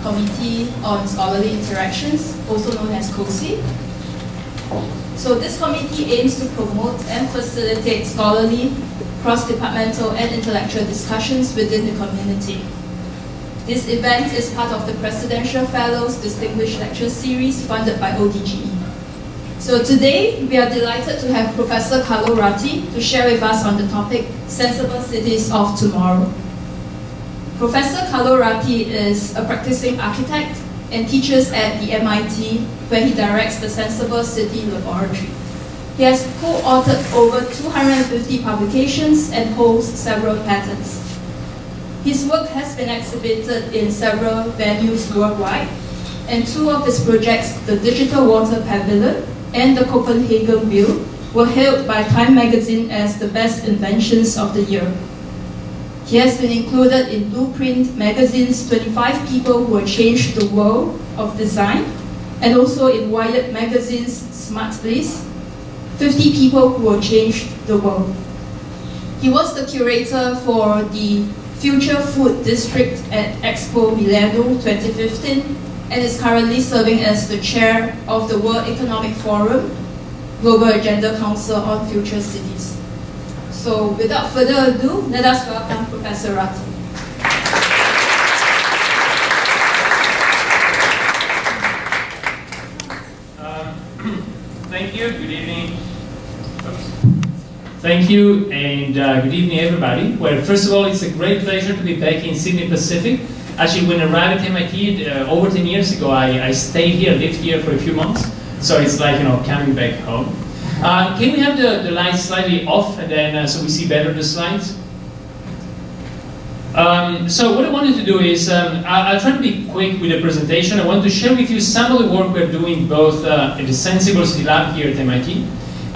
Committee on Scholarly Interactions, also known as CoSI. So this committee aims to promote and facilitate scholarly, cross-departmental and intellectual discussions within the community. This event is part of the Presidential Fellows Distinguished Lecture Series funded by ODGE. So today, we are delighted to have Professor Carlo Ratti to share with us on the topic, Sensible Cities of Tomorrow. Professor Carlo Ratti is a practicing architect and teaches at the MIT, where he directs the SENSEable City Laboratory. He has co-authored over 250 publications and holds several patents. His work has been exhibited in several venues worldwide, and two of his projects, the Digital Water Pavilion and the Copenhagen Wheel, were hailed by Time magazine as the best inventions of the year. He has been included in Blueprint magazine's 25 People Who Will Change the World of Design, and also in Wired magazine's Smart Place, 50 People Who Will Change the World. He was the curator for the Future Food District at Expo Milano 2015, and is currently serving as the chair of the World Economic Forum Global Agenda Council on Future Cities. So without further ado, let us welcome Professor Ratti. Thank you, good evening. Thank you, and good evening everybody. Well, first of all, it's a great pleasure to be back in Sydney Pacific. Actually, when I arrived at MIT over 10 years ago, I stayed here, lived here for a few months. So it's like, coming back home. Can we have the lights slightly off, and then so we see better the slides? So what I wanted to do is, I'll try to be quick with the presentation. I want to share with you some of the work we're doing both at the SENSEable City Lab here at MIT,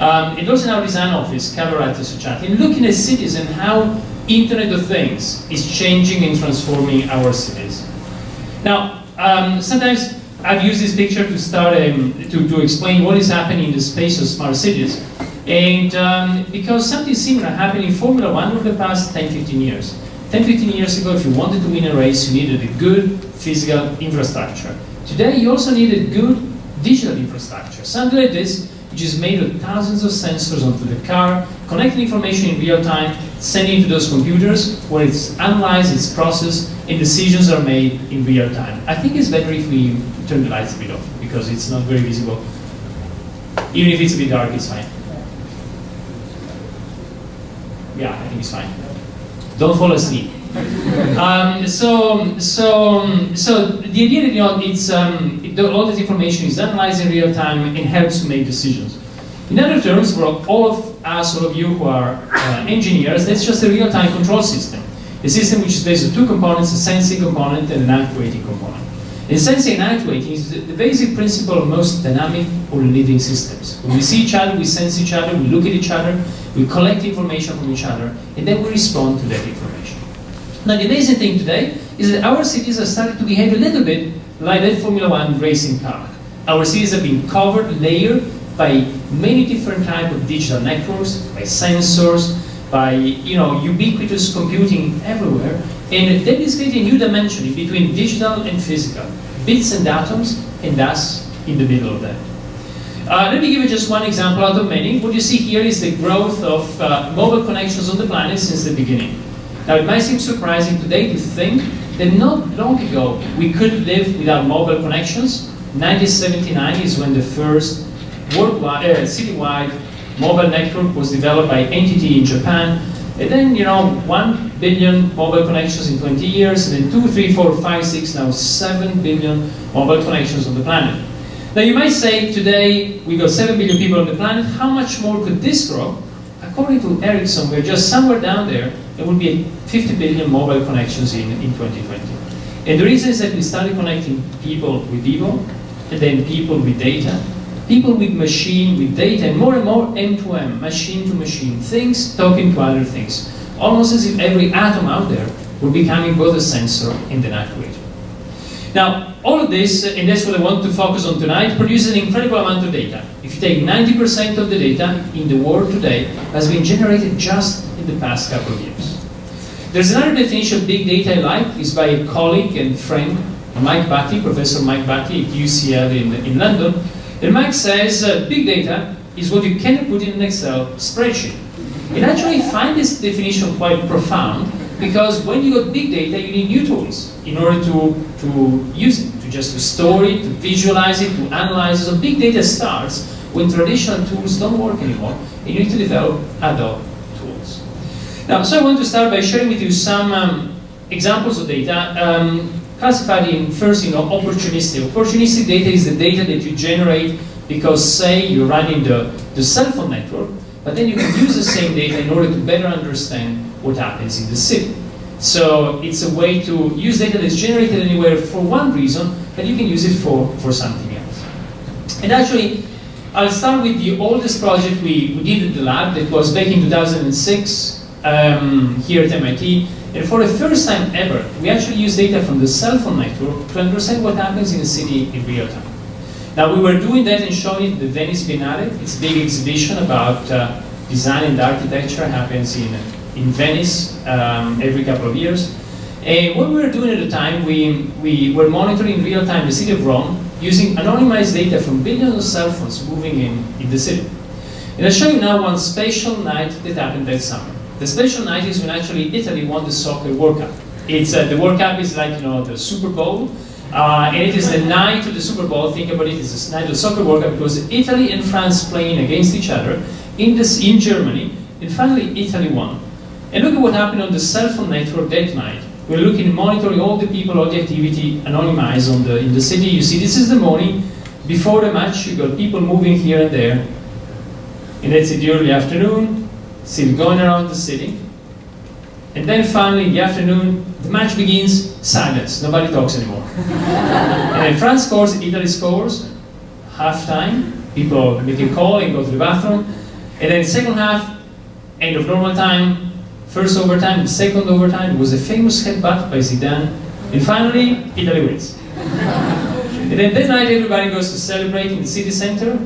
and also in our design office, Carlo Ratti, in looking at cities and how Internet of Things is changing and transforming our cities. Now, sometimes I've used this picture to start to explain what is happening in the space of smart cities, and because something similar happened in Formula 1 over the past 10-15 years. 10-15 years ago, if you wanted to win a race, you needed a good physical infrastructure. Today, you also need a good digital infrastructure, something like this, which is made of thousands of sensors onto the car, collecting information in real time, sending it to those computers, where it's analyzed, it's processed, and decisions are made in real time. I think it's better if we turn the lights a bit off, because it's not very visible. Even if it's a bit dark, it's fine. Yeah, I think it's fine. Don't fall asleep. So the idea that it's all this information is analyzed in real time and helps to make decisions. In other terms, for all of us, all of you who are engineers, that's just a real-time control system. A system which is based on two components, a sensing component and an actuating component. And sensing and actuating is the basic principle of most dynamic or living systems. When we see each other, we sense each other, we look at each other, we collect information from each other, and then we respond to that information. Now, the amazing thing today is that our cities are starting to behave a little bit like that Formula 1 racing car. Our cities have been covered, layered, by many different types of digital networks, by sensors, by ubiquitous computing everywhere, and that is creating a new dimension in between digital and physical, bits and atoms, and us in the middle of that. Let me give you just one example out of many. What you see here is the growth of mobile connections on the planet since the beginning. Now, it might seem surprising today to think that not long ago we could live without mobile connections. 1979 is when the first worldwide, citywide mobile network was developed by NTT in Japan. And then, 1 billion mobile connections in 20 years, and then 2, 3, 4, 5, 6, now 7 billion mobile connections on the planet. Now, you might say, today we got 7 billion people on the planet. How much more could this grow? According to Ericsson, we're just somewhere down there. There would be 50 billion mobile connections in 2020. And the reason is that we started connecting people with Vivo, and then people with data, people with machine, with data, and more M2M, machine to machine, things talking to other things. Almost as if every atom out there would be becoming both a sensor and an actuator. Now, all of this, and that's what I want to focus on tonight, produces an incredible amount of data. If you take 90% of the data in the world today has been generated just in the past couple of years. There's another definition of big data I like, is by a colleague and friend, Mike Batty, Professor Mike Batty at UCL in London. And Mike says big data is what you cannot put in an Excel spreadsheet. And actually I find this definition quite profound, because when you got big data, you need new tools in order to use it, to store it, to visualize it, to analyze it. So big data starts when traditional tools don't work anymore, and you need to develop ad hoc tools. Now, so I want to start by sharing with you some examples of data classified in, first, opportunistic. Opportunistic data is the data that you generate because, say, you're running the cell phone network, but then you can use the same data in order to better understand what happens in the city. So it's a way to use data that's generated anywhere for one reason, but you can use it for something else. And actually, I'll start with the oldest project we did at the lab that was back in 2006 here at MIT. And for the first time ever, we actually used data from the cell phone network to understand what happens in a city in real time. Now, we were doing that and showing it at the Venice Biennale. It's a big exhibition about design and architecture, happens in Venice every couple of years. And what we were doing at the time, we were monitoring in real time the city of Rome using anonymized data from billions of cell phones moving in the city. And I'll show you now one special night that happened that summer. The special night is when actually Italy won the soccer World Cup. It's the World Cup is like the Super Bowl, and it is the night of the Super Bowl. Think about it, it's the night of the soccer World Cup because Italy and France playing against each other in Germany, and finally Italy won. And look at what happened on the cell phone network that night. We're looking, monitoring all the people, all the activity, anonymized in the city. You see, this is the morning before the match. You got people moving here and there, and that's in the early afternoon, still going around the city. And then finally, in the afternoon, the match begins. Silence. Nobody talks anymore. And then France scores, Italy scores. Halftime, people make a call and go to the bathroom. And then second half, end of normal time. First overtime, the second overtime, was a famous headbutt by Zidane. And finally, Italy wins. And then that night, everybody goes to celebrate in the city center.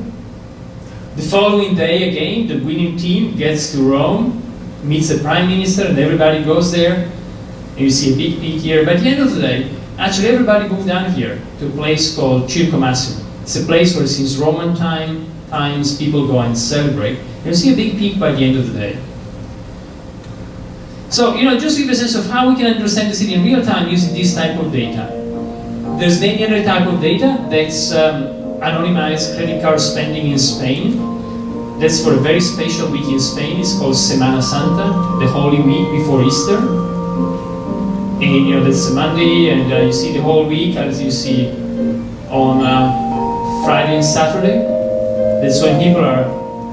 The following day, again, the winning team gets to Rome, meets the prime minister, and everybody goes there. And you see a big peak here. By the end of the day, actually, everybody moved down here to a place called Circo Massimo. It's a place where, since Roman times, people go and celebrate. And you see a big peak by the end of the day. So, just to give a sense of how we can understand the city in real time using this type of data. There's many other type of data that's anonymized credit card spending in Spain. That's for a very special week in Spain. It's called Semana Santa, the Holy Week before Easter. And that's a Monday, and you see the whole week, as you see on Friday and Saturday. That's when people are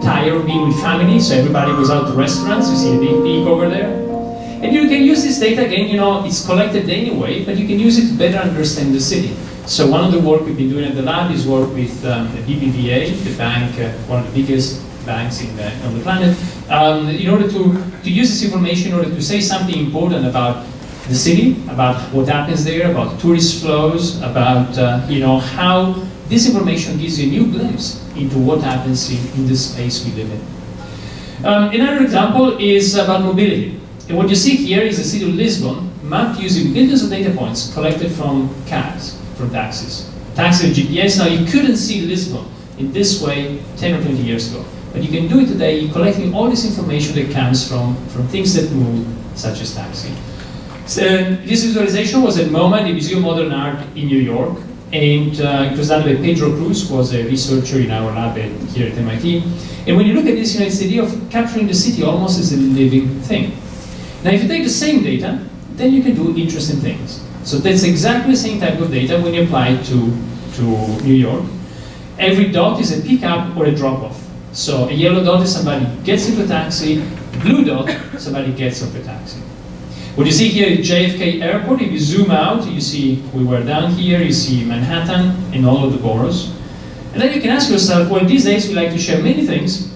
tired of being with family, so everybody goes out to restaurants. You see a big peak over there. And you can use this data, again, it's collected anyway, but you can use it to better understand the city. So one of the work we've been doing at the lab is work with the BBVA, the bank, one of the biggest banks on the planet, in order to use this information in order to say something important about the city, about what happens there, about tourist flows, about how this information gives you a new glimpse into what happens in the space we live in. Another example is about mobility. And what you see here is the city of Lisbon mapped using billions of data points collected from cabs, from taxis. Taxi with GPS, now you couldn't see Lisbon in this way 10 or 20 years ago. But you can do it today, collecting all this information that comes from things that move, such as taxi. So this visualization was at MoMA, the Museum of Modern Art in New York. And it was done by Pedro Cruz, who was a researcher in our lab here at MIT. And when you look at this, it's the idea of capturing the city almost as a living thing. Now, if you take the same data, then you can do interesting things. So that's exactly the same type of data when you apply it to New York. Every dot is a pickup or a drop-off. So a yellow dot is somebody gets into a taxi, a blue dot, somebody gets off a taxi. What you see here is JFK Airport. If you zoom out, you see we were down here, you see Manhattan and all of the boroughs. And then you can ask yourself, well, these days we like to share many things.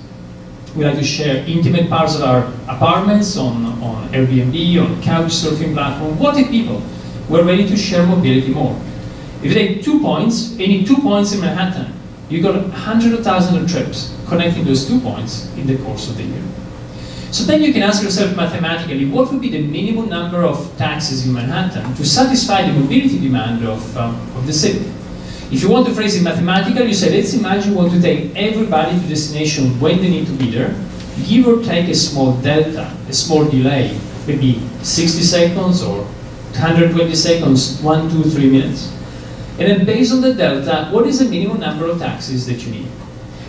We like to share intimate parts of our apartments on Airbnb, on couch surfing platform. What if people were ready to share mobility more? If you take 2 points, any 2 points in Manhattan, you got 100,000 trips connecting those 2 points in the course of the year. So then you can ask yourself mathematically, what would be the minimum number of taxis in Manhattan to satisfy the mobility demand of the city? If you want to phrase it mathematically, you say, let's imagine you want to take everybody to destination when they need to be there, give or take a small delta, a small delay, maybe 60 seconds or 120 seconds, 1, 2, 3 minutes. And then based on the delta, what is the minimum number of taxis that you need?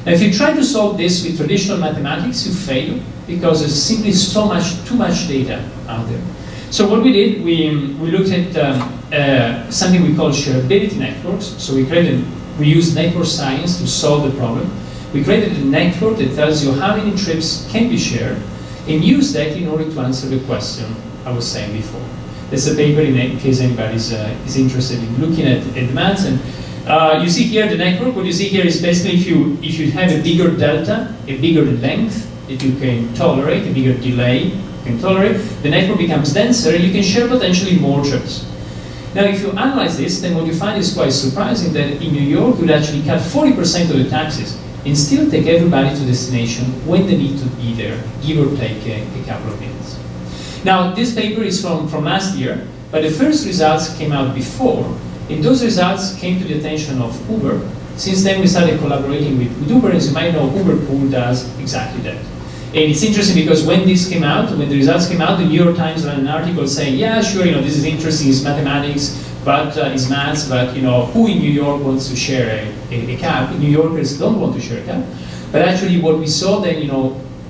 Now, if you try to solve this with traditional mathematics, you fail because there's simply too much data out there. So what we did, we looked at something we call shareability networks. So we used network science to solve the problem. We created a network that tells you how many trips can be shared, and use that in order to answer the question I was saying before. There's a paper in case anybody is interested in looking at the maths. And you see here the network. What you see here is basically if you have a bigger delta, a bigger length that you can tolerate, a bigger delay you can tolerate, the network becomes denser and you can share potentially more trips. Now, if you analyze this, then what you find is quite surprising that in New York, you'd actually cut 40% of the taxis and still take everybody to destination when they need to be there, give or take a couple of minutes. Now, this paper is from last year, but the first results came out before, and those results came to the attention of Uber. Since then, we started collaborating with Uber. As you might know, Uber Pool does exactly that. And it's interesting because when this came out, when the results came out, the New York Times ran an article saying, yeah, sure, this is interesting, it's mathematics, but it's maths, but who in New York wants to share a cab? New Yorkers don't want to share a cab. But actually what we saw then,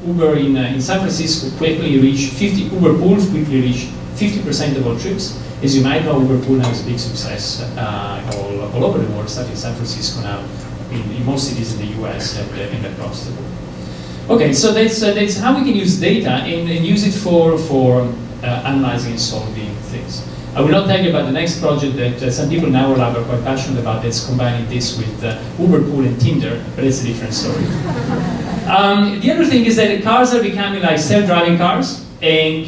Uber in San Francisco quickly reached Uber pools quickly reached 50% of all trips. As you might know, Uber pool has a big success all over the world, starting in San Francisco now, in most cities in the US and across the world. Okay, so that's how we can use data and use it for analyzing and solving things. I will not tell you about the next project that some people in our lab are quite passionate about. That's combining this with Uber Pool and Tinder, but it's a different story. The other thing is that cars are becoming like self-driving cars, and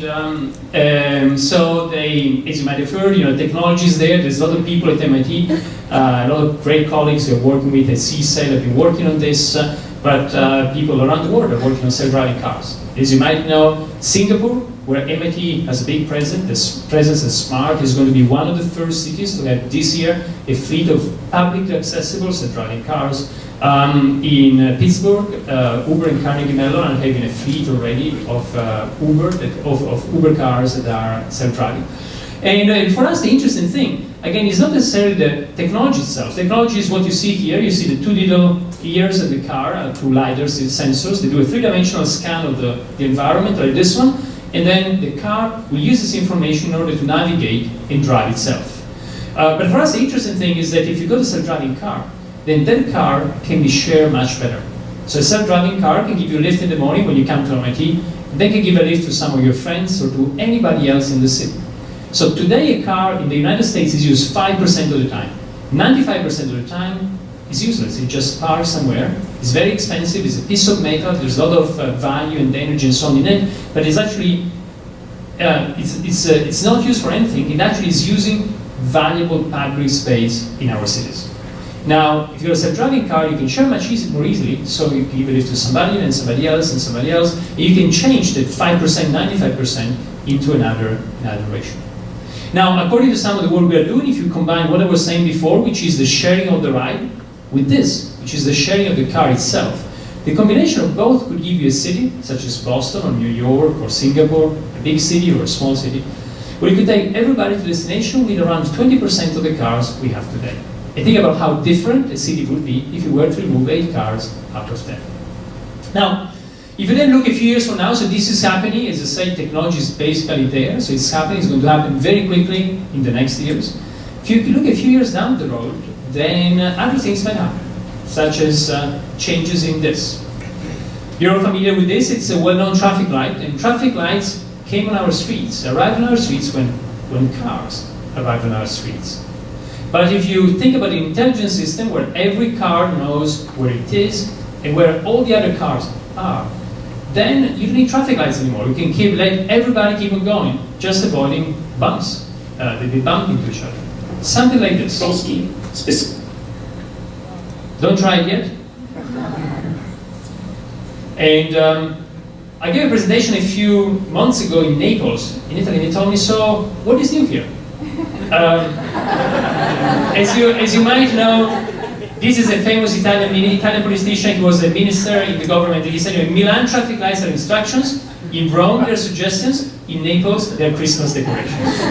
so they, as you might have heard, technology is there. There's a lot of people at MIT, a lot of great colleagues who are working with at CoSI have been working on this. But people around the world are working on self-driving cars. As you might know, Singapore, where MIT has a big presence as smart, is going to be one of the first cities to have this year a fleet of publicly accessible self-driving cars. In Pittsburgh, Uber and Carnegie Mellon are having a fleet already of Uber cars that are self-driving. And for us, the interesting thing, again, is not necessarily the technology itself. Technology is what you see here. You see the two little ears of the car, two LiDARs, sensors. They do a three-dimensional scan of the environment, like this one, and then the car will use this information in order to navigate and drive itself. But for us, the interesting thing is that if you go to a self-driving car, then that car can be shared much better. So a self-driving car can give you a lift in the morning when you come to MIT, and then can give a lift to some of your friends or to anybody else in the city. So today a car in the United States is used 5% of the time. 95% of the time is useless. It just parks somewhere. It's very expensive. It's a piece of metal. There's a lot of value and energy and so on in it. But it's actually, it's not used for anything. It actually is using valuable public space in our cities. Now, if you're a self-driving car, you can share much more easily. So you can give it to somebody and somebody else and somebody else. And you can change that 5%, 95% into another ratio. Now, according to some of the work we are doing, if you combine what I was saying before, which is the sharing of the ride, with this, which is the sharing of the car itself, the combination of both could give you a city, such as Boston or New York or Singapore, a big city or a small city, where you could take everybody to destination with around 20% of the cars we have today. And think about how different a city would be if you were to remove 8 cars out of 10. Now, if you then look a few years from now, so this is happening, as I say, technology is basically there, so it's happening, it's going to happen very quickly in the next years. If you look a few years down the road, then other things might happen, such as changes in this. You're all familiar with this, it's a well-known traffic light, and traffic lights came on our streets, arrived on our streets when cars arrived on our streets. But if you think about an intelligent system where every car knows where it is and where all the other cars are, then you don't need traffic lights anymore. You can let everybody keep on going, just avoiding bumps. They bump into each other. Something like this. Don't try it yet. And I gave a presentation a few months ago in Naples, in Italy, and they told me, so what is new here? As you might know, this is a famous Italian politician. He was a minister in the government. He said, in Milan, traffic lights are instructions. In Rome, they're suggestions. In Naples, they're Christmas decorations.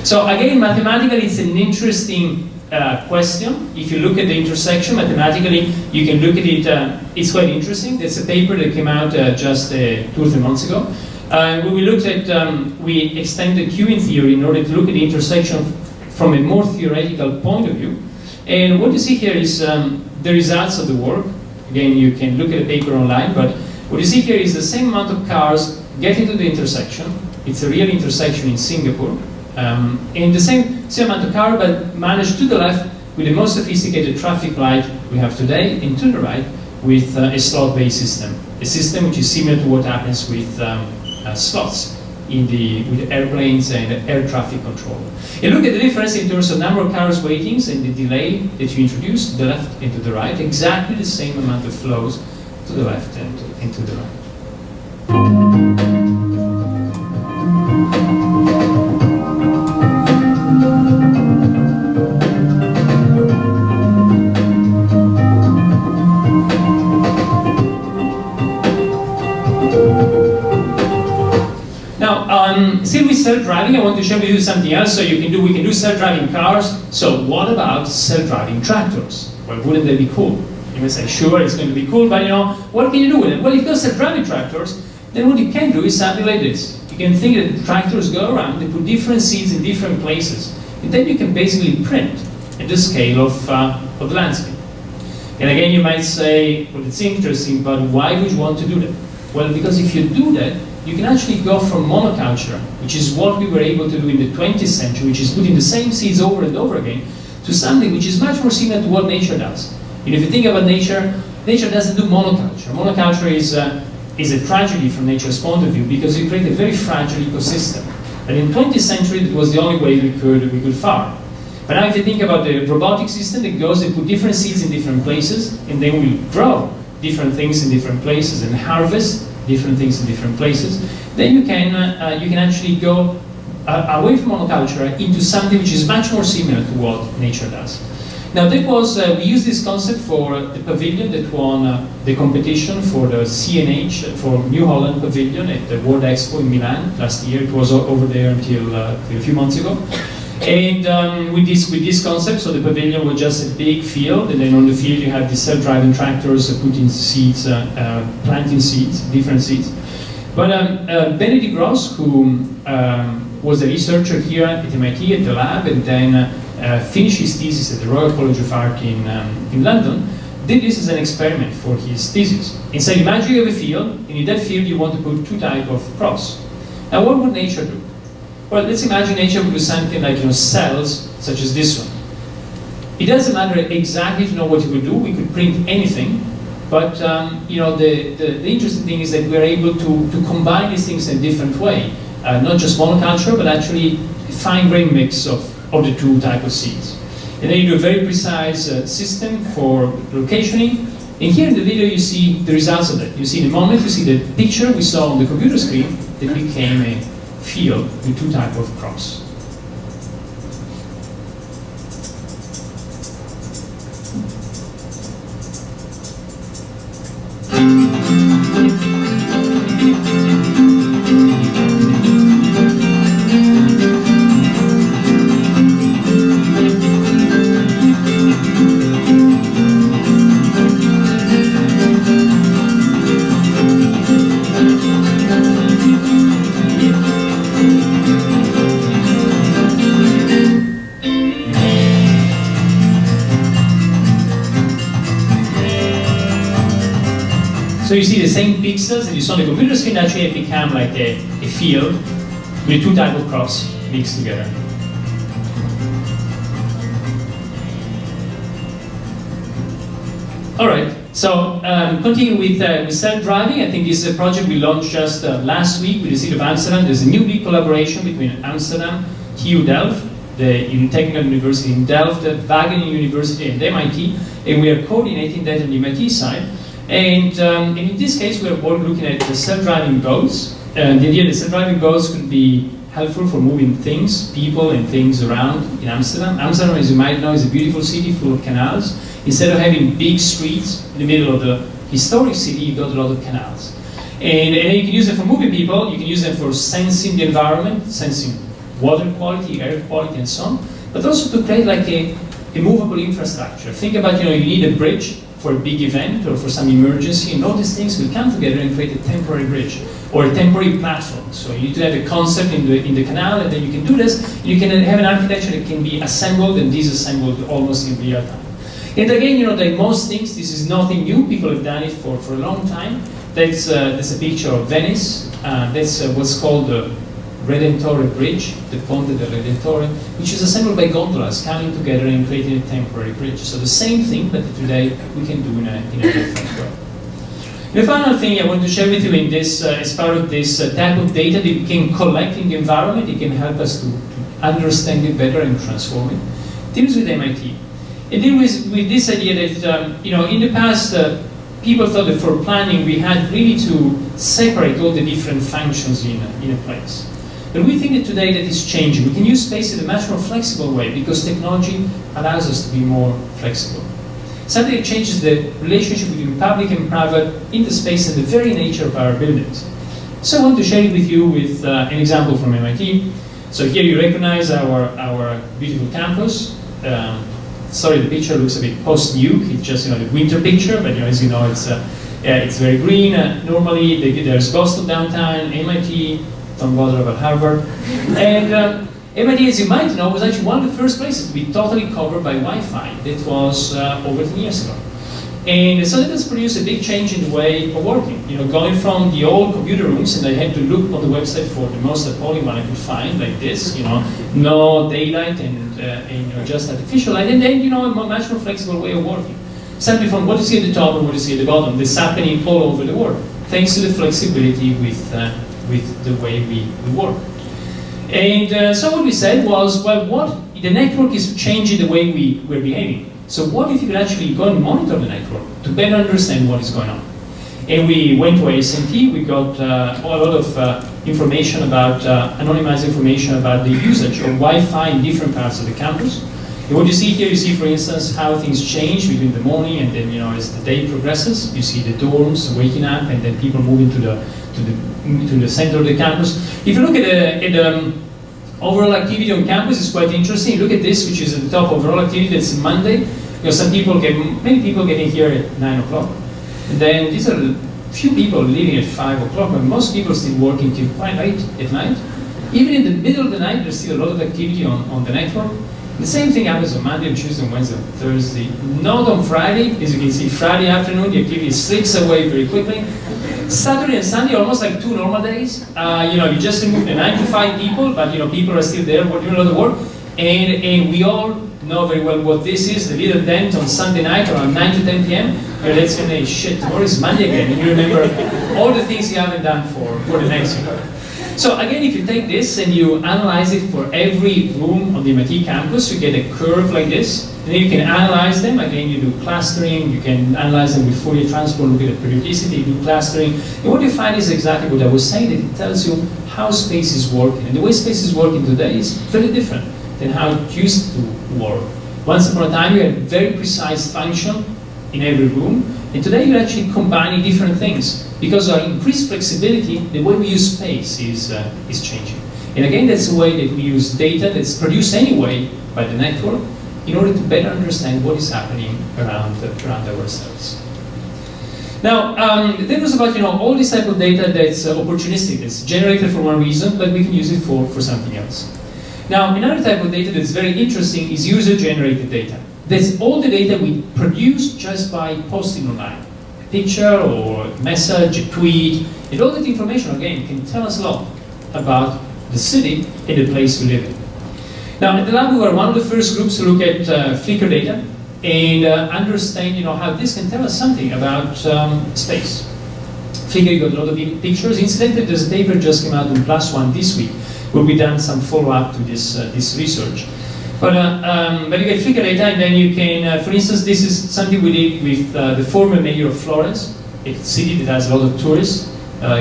So again, mathematically, it's an interesting question. If you look at the intersection, mathematically, you can look at it. It's quite interesting. There's a paper that came out just 2 or 3 months ago. When we looked at, we extended queuing theory in order to look at the intersection from a more theoretical point of view. And what you see here is the results of the work. Again, you can look at the paper online, but what you see here is the same amount of cars getting to the intersection. It's a real intersection in Singapore. And the same amount of car, but managed to the left with the most sophisticated traffic light we have today, and to the right with a slot-based system. A system which is similar to what happens with slots with airplanes and air traffic control. And look at the difference in terms of number of cars waiting and the delay that you introduce to the left and to the right. Exactly the same amount of flows to the left and to the right. Still with self-driving, I want to share with you something else. So we can do self-driving cars. So what about self-driving tractors? Well, wouldn't that be cool? You may say, sure, it's going to be cool, but what can you do with it? Well, if you're self-driving tractors, then what you can do is something like this. You can think that the tractors go around, they put different seeds in different places, and then you can basically print at the scale of the landscape. And again, you might say, well, it's interesting, but why would you want to do that? Well, because if you do that, you can actually go from monoculture, which is what we were able to do in the 20th century, which is putting the same seeds over and over again, to something which is much more similar to what nature does. And if you think about nature, nature doesn't do monoculture. Monoculture is a tragedy from nature's point of view because you create a very fragile ecosystem. And in the 20th century, that was the only way we could farm. But now if you think about the robotic system that goes, they put different seeds in different places, and then we grow different things in different places and harvest different things in different places, then you can actually go away from monoculture into something which is much more similar to what nature does. Now that was, we used this concept for the pavilion that won the competition for the CNH, for New Holland Pavilion at the World Expo in Milan last year. It was over there until a few months ago. And with this concept, so the pavilion was just a big field, and then on the field you have the self-driving tractors putting seeds, planting seeds, different seeds. But Benedict Gross, who was a researcher here at MIT at the lab, and then finished his thesis at the Royal College of Art in London, did this as an experiment for his thesis. And said, imagine you have a field, and in that field you want to put 2 types of crops. Now what would nature do? Well, let's imagine nature would do something like cells, such as this one. It doesn't matter exactly to know what it would do. We could print anything, but the interesting thing is that we're able to combine these things in a different way, not just monoculture, but actually fine-grained mix of the 2 types of seeds. And then you do a very precise system for locationing. And here in the video, you see the results of that. You see in a moment, you see the picture we saw on the computer screen that became a field with 2 types of crops. So you see the same pixels that you saw on the computer screen actually have become like a field with 2 types of crops mixed together. All right, so continuing with self-driving, I think this is a project we launched just last week with the City of Amsterdam. There's a new big collaboration between Amsterdam, TU Delft, the Technical University in Delft, Wageningen University and MIT, and we are coordinating that on the MIT side. And in this case, we are looking at the self-driving boats. The idea that self-driving boats could be helpful for moving things, people and things around in Amsterdam. Amsterdam, as you might know, is a beautiful city full of canals. Instead of having big streets in the middle of the historic city, you've got a lot of canals. And you can use them for moving people, you can use them for sensing the environment, sensing water quality, air quality, and so on, but also to create like a movable infrastructure. Think about, you need a bridge for a big event or for some emergency, and all these things will come together and create a temporary bridge or a temporary platform. So you need to have a concept in the canal, and then you can do this. You can have an architecture that can be assembled and disassembled almost in real time. And again, like most things, this is nothing new. People have done it for a long time. That's a picture of Venice. That's what's called the Redentore Bridge, the Ponte del Redentore, which is assembled by gondolas coming together and creating a temporary bridge. So the same thing, but today we can do in a different way. The final thing I want to share with you in this, as part of this type of data that we can collect in the environment, it can help us to understand it better and transform it, deals with MIT. It deals with this idea that, in the past, people thought that for planning we had really to separate all the different functions in a place. But we think that today that is changing. We can use space in a much more flexible way because technology allows us to be more flexible. Something that changes the relationship between public and private in the space and the very nature of our buildings. So I want to share it with you with an example from MIT. So here you recognize our beautiful campus. Sorry, the picture looks a bit post-nuke. It's just the winter picture, but as you know, it's very green. Normally, there's Boston downtown, MIT. Don't bother about Harvard. And MIT, as you might know, was actually one of the first places to be totally covered by Wi-Fi. That was over 10 years ago. And so that has produced a big change in the way of working. Going from the old computer rooms, and I had to look on the website for the most appalling one I could find, like this, no daylight and just artificial light, and then, a much more flexible way of working. Simply from what you see at the top and what you see at the bottom, this is happening all over the world, thanks to the flexibility with the way we work. And so what we said was, well, the network is changing the way we're behaving. So what if you could actually go and monitor the network to better understand what is going on? And we went to ASMT, we got a lot of information about, anonymized information about the usage of Wi-Fi in different parts of the campus. And what you see here, you see, for instance, how things change between the morning and then, as the day progresses. You see the dorms waking up and then people moving to the center of the campus. If you look at the overall activity on campus, it's quite interesting. Look at this, which is at the top. Overall activity, that's Monday. Many people getting here at 9 o'clock. And then these are few people leaving at 5 o'clock, but most people still working till quite late at night. Even in the middle of the night, there's still a lot of activity on the network. The same thing happens on Monday, and Tuesday, and Wednesday, and Thursday. Not on Friday. As you can see, Friday afternoon, the activity slips away very quickly. Saturday and Sunday, almost like 2 normal days. You just remove the 9 to 5 people, but people are still there doing a lot of work. And we all know very well what this is, the little dent on Sunday night around 9 to 10 p.m. Let's say, shit, tomorrow is Monday again. And you remember all the things you haven't done for the next week. So again, if you take this and you analyze it for every room on the MIT campus, you get a curve like this. And then you can analyze them. Again, you do clustering. You can analyze them with Fourier transform, look at the periodicity, do clustering. And what you find is exactly what I was saying, that it tells you how space is working. And the way space is working today is very different than how it used to work. Once upon a time, you had a very precise function in every room. And today, you're actually combining different things. Because of increased flexibility, the way we use space is changing. And again, that's the way that we use data that's produced anyway by the network in order to better understand what is happening around ourselves. Now, that was about all this type of data that's opportunistic, that's generated for one reason, but we can use it for something else. Now, another type of data that's very interesting is user-generated data. That's all the data we produce just by posting online. A picture or a message, a tweet, and all that information, again, can tell us a lot about the city and the place we live in. Now, at the lab, we were one of the first groups to look at Flickr data and understand, how this can tell us something about space. Flickr got a lot of pictures. Incidentally, there's a paper just came out on +1 this week, where we done some follow-up to this research. But you can flicker data, and then you can, for instance, this is something we did with the former mayor of Florence, a city that has a lot of tourists.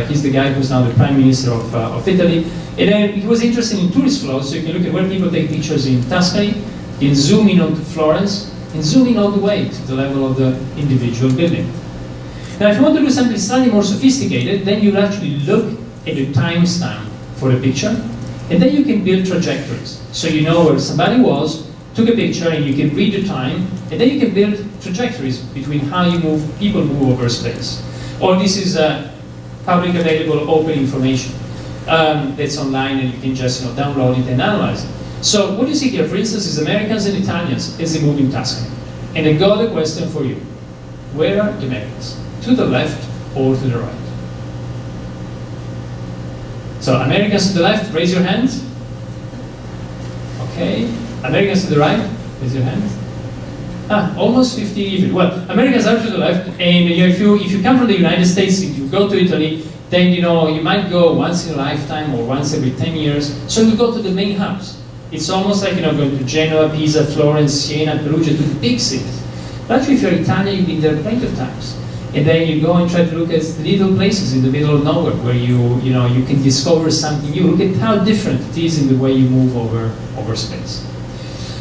He's the guy who's now the prime minister of Italy. And then he was interested in tourist flows, so you can look at where people take pictures in Tuscany, you can zoom in onto Florence, and zoom in all the way to the level of the individual building. Now, if you want to do something slightly more sophisticated, then you actually look at the timestamp for a picture, and then you can build trajectories. So you know where somebody was, took a picture, and you can read the time, and then you can build trajectories between how people move over space. All this is public available open information that's online, and you can just download it and analyze it. So what you see here, for instance, is Americans and Italians as they move in Tuscany. And I got a question for you. Where are the Americans? To the left or to the right? So Americans to the left, raise your hand. Okay. Americans to the right, raise your hand. Almost 50 even. Well, Americans are to the left, and if you come from the United States, if you go to Italy, then you might go once in a lifetime or once every 10 years. So you go to the main hubs. It's almost like going to Genoa, Pisa, Florence, Siena, Perugia, to the big cities. But actually, if you're Italian, you've been there plenty of times. And then you go and try to look at little places in the middle of nowhere where you can discover something new. Look at how different it is in the way you move over space.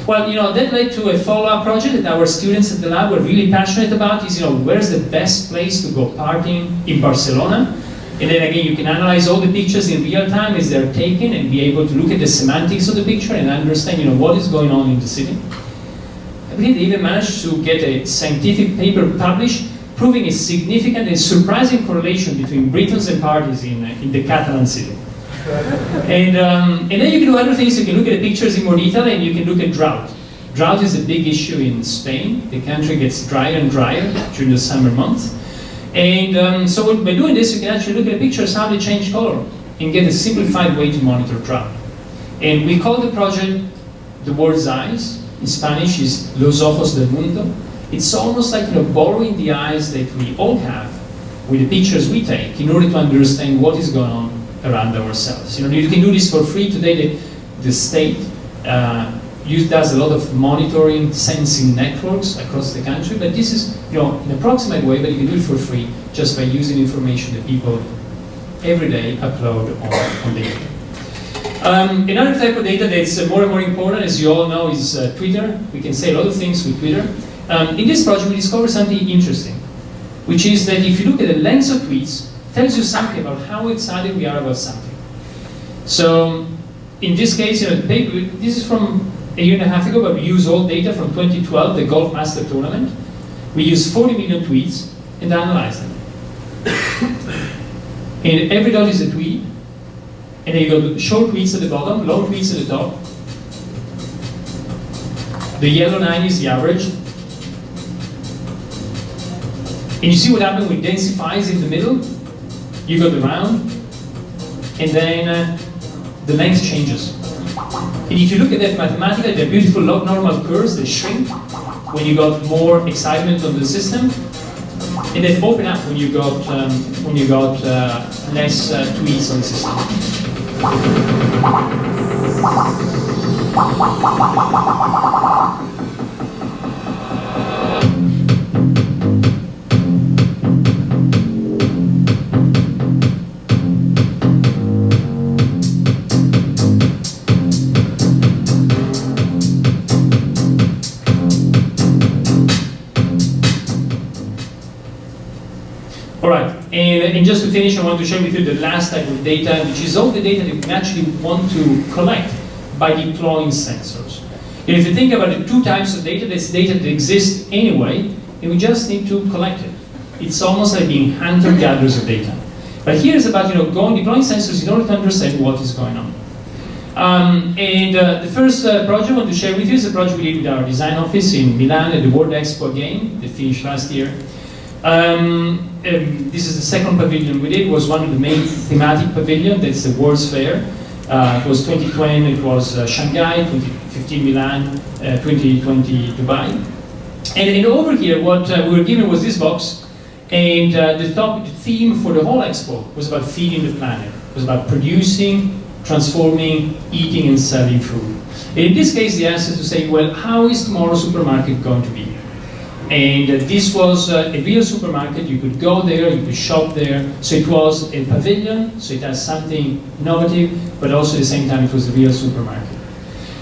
Well, that led to a follow-up project that our students at the lab were really passionate about. Is where's the best place to go partying in Barcelona? And then again, you can analyze all the pictures in real time as they're taken and be able to look at the semantics of the picture and understand, what is going on in the city. I believe they even managed to get a scientific paper published proving a significant and surprising correlation between Britons and parties in the Catalan city. And then you can do other things. You can look at the pictures in more detail, and you can look at drought. Drought is a big issue in Spain. The country gets drier and drier during the summer months. And so by doing this, you can actually look at the pictures, how they change color, and get a simplified way to monitor drought. And we call the project The World's Eyes. In Spanish is Los Ojos del Mundo. It's almost like borrowing the eyes that we all have with the pictures we take in order to understand what is going on around ourselves. You can do this for free today. The state does a lot of monitoring, sensing networks across the country, but this is in an approximate way, but you can do it for free just by using information that people every day upload on the internet. Another type of data that's more and more important, as you all know, is Twitter. We can say a lot of things with Twitter. In this project, we discovered something interesting, which is that if you look at the length of tweets, it tells you something about how excited we are about something. So, in this case, this is from a year and a half ago, but we use all data from 2012, the Golf Master Tournament. We use 40 million tweets and analyze them. And every dot is a tweet, and then you go to short tweets at the bottom, long tweets at the top. The yellow line is the average. And you see what happens when it densifies in the middle? You go around, and then the length changes. And if you look at that mathematically, they're beautiful log normal curves, they shrink when you got more excitement on the system, and then open up when you got less tweets on the system. All right, and just to finish, I want to share with you the last type of data, which is all the data that we actually want to collect by deploying sensors. And if you think about the two types of data, that's data that exists anyway, and we just need to collect it. It's almost like being hunter-gatherers of data. But here is about deploying sensors in order to understand what is going on. The first project I want to share with you is a project we did with our design office in Milan at the World Expo again, that finished last year. This is the second pavilion we did. It was one of the main thematic pavilions. That's the World's Fair. It was 2020, it was Shanghai, 2015 Milan, 2020 Dubai. And over here, what we were given was this box, and the theme for the whole expo was about feeding the planet. It was about producing, transforming, eating, and selling food. In this case, the answer is to say, well, how is tomorrow's supermarket going to be? And this was a real supermarket. You could go there, you could shop there. So it was a pavilion, so it has something innovative, but also at the same time it was a real supermarket.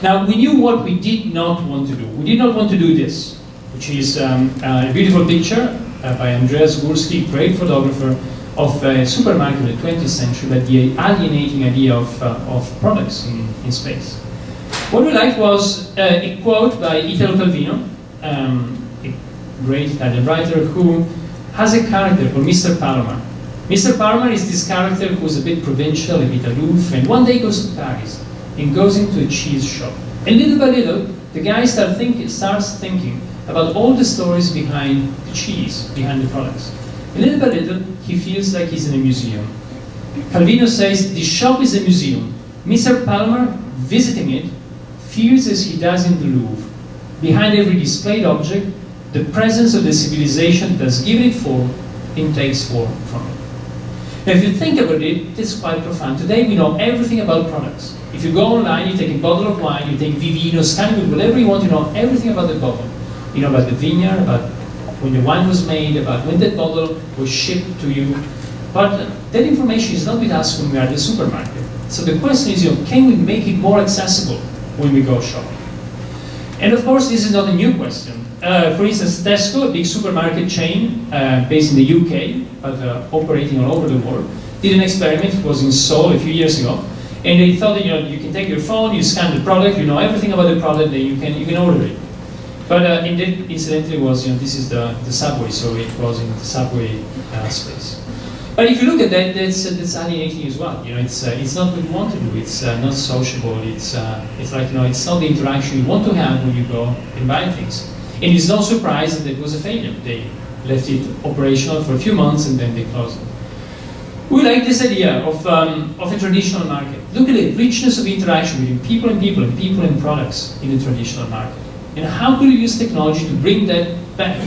Now, we knew what we did not want to do. We did not want to do this, which is a beautiful picture by Andreas Gursky, great photographer, of a supermarket in the 20th century, but the alienating idea of products in space. What we liked was a quote by Italo Calvino, a great Italian writer, who has a character called Mr. Palmer. Mr. Palmer is this character who's a bit provincial, a bit aloof, and one day goes to Paris and goes into a cheese shop. And little by little, the guy starts thinking about all the stories behind the cheese, behind the products. And little by little, he feels like he's in a museum. Calvino says, the shop is a museum. Mr. Palmer, visiting it, feels as he does in the Louvre. Behind every displayed object, the presence of the civilization that's given it form and takes form from it. Now, if you think about it, it's quite profound. Today, we know everything about products. If you go online, you take a bottle of wine, you take Vivino, Scanwood, whatever you want, you know everything about the bottle. You know about the vineyard, about when the wine was made, about when that bottle was shipped to you. But that information is not with us when we are at the supermarket. So the question is, can we make it more accessible when we go shopping? And of course, this is not a new question. For instance, Tesco, a big supermarket chain based in the UK, but operating all over the world, did an experiment. It was in Seoul a few years ago. And they thought that you can take your phone, you scan the product, you know everything about the product, then you can order it. But incidentally, was this is the subway, so it was in the subway space. But if you look at that, that's alienating as well. It's not what you want to do. It's not sociable. It's like it's not the interaction you want to have when you go and buy things. And it's no surprise that it was a failure. They left it operational for a few months and then they closed it. We like this idea of a traditional market. Look at the richness of interaction between people and people and products in a traditional market. And how could you use technology to bring that back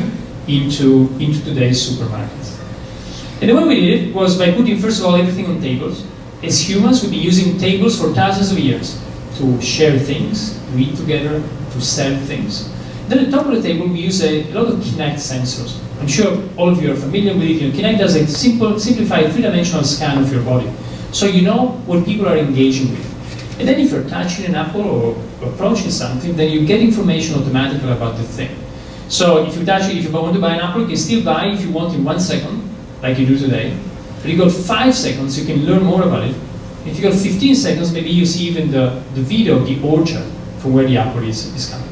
into today's supermarkets? And the way we did it was by putting, first of all, everything on tables. As humans, we've been using tables for thousands of years to share things, to eat together, to sell things. Then at the top of the table, we use a lot of Kinect sensors. I'm sure all of you are familiar with it. Kinect does a simplified three-dimensional scan of your body. So you know what people are engaging with. And then if you're touching an apple or approaching something, then you get information automatically about the thing. So if you want to buy an apple, you can still buy if you want in 1 second, like you do today. But you got 5 seconds, you can learn more about it. If you got 15 seconds, maybe you see even the video of the orchard from where the apple is coming.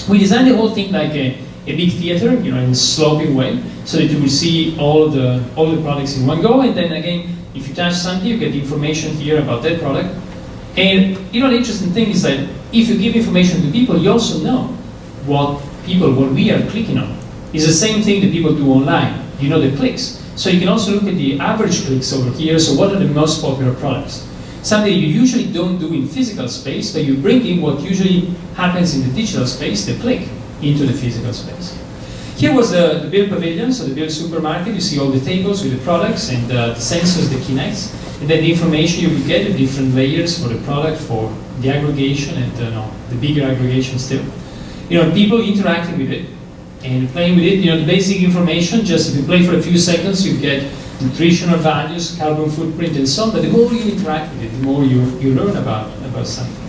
We designed the whole thing like a big theater, in a sloping way, so that you will see all the products in one go. And then again, if you touch something, you get the information here about that product. And the interesting thing is that if you give information to people, you also know what we are clicking on. It's the same thing that people do online. You know the clicks. So you can also look at the average clicks over here. So what are the most popular products? Something you usually don't do in physical space, but you bring in what usually happens in the digital space, the click, into the physical space. Here was the Bill Pavilion, so the Bill supermarket. You see all the tables with the products and the sensors, the Kinects, and then the information you will get, the different layers for the product, for the aggregation, and the bigger aggregation still. People interacting with it and playing with it. The basic information, just if you play for a few seconds, you get nutritional values, carbon footprint, and so on. But the more you interact with it, the more you learn about something.